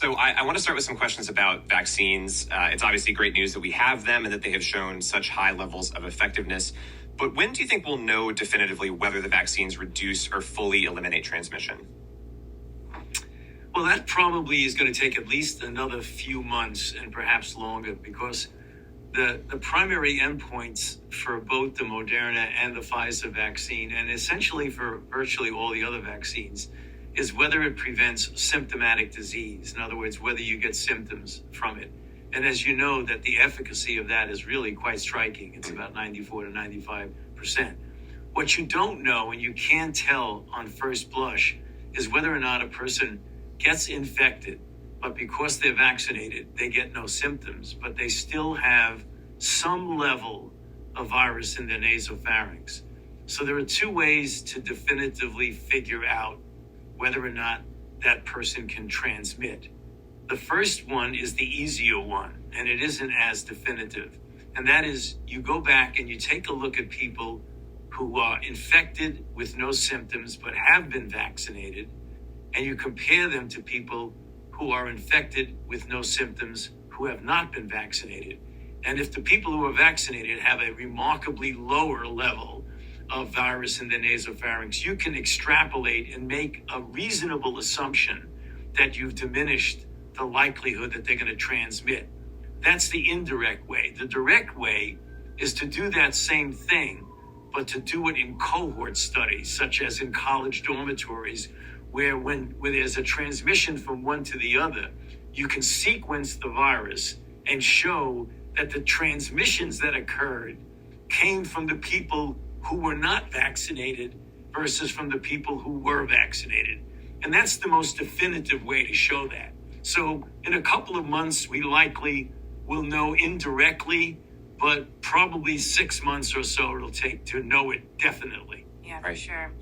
So I want to start with some questions about vaccines. It's obviously great news that we have them and that they have shown such high levels of effectiveness. But when do you think we'll know definitively whether the vaccines reduce or fully eliminate transmission? Well, that probably is going to take at least another few months and perhaps longer, because the primary endpoints for both the Moderna and the Pfizer vaccine, and essentially for virtually all the other vaccines, is whether it prevents symptomatic disease. In other words, whether you get symptoms from it. And as you know, that the efficacy of that is really quite striking. It's about 94 to 95%. What you don't know, and you can't tell on first blush, is whether or not a person gets infected, but because they're vaccinated, they get no symptoms, but they still have some level of virus in their nasopharynx. So there are two ways to definitively figure out whether or not that person can transmit. The first one is the easier one, and it isn't as definitive. And that is, you go back and you take a look at people who are infected with no symptoms but have been vaccinated, and you compare them to people who are infected with no symptoms who have not been vaccinated. And if the people who are vaccinated have a remarkably lower level of virus in the nasopharynx, you can extrapolate and make a reasonable assumption that you've diminished the likelihood that they're going to transmit. That's the indirect way. The direct way is to do that same thing, but to do it in cohort studies, such as in college dormitories, where there's a transmission from one to the other, you can sequence the virus and show that the transmissions that occurred came from the people who were not vaccinated versus from the people who were vaccinated. And that's the most definitive way to show that. So in a couple of months, we likely will know indirectly, but probably 6 months or so it'll take to know it definitely. Yeah, for sure.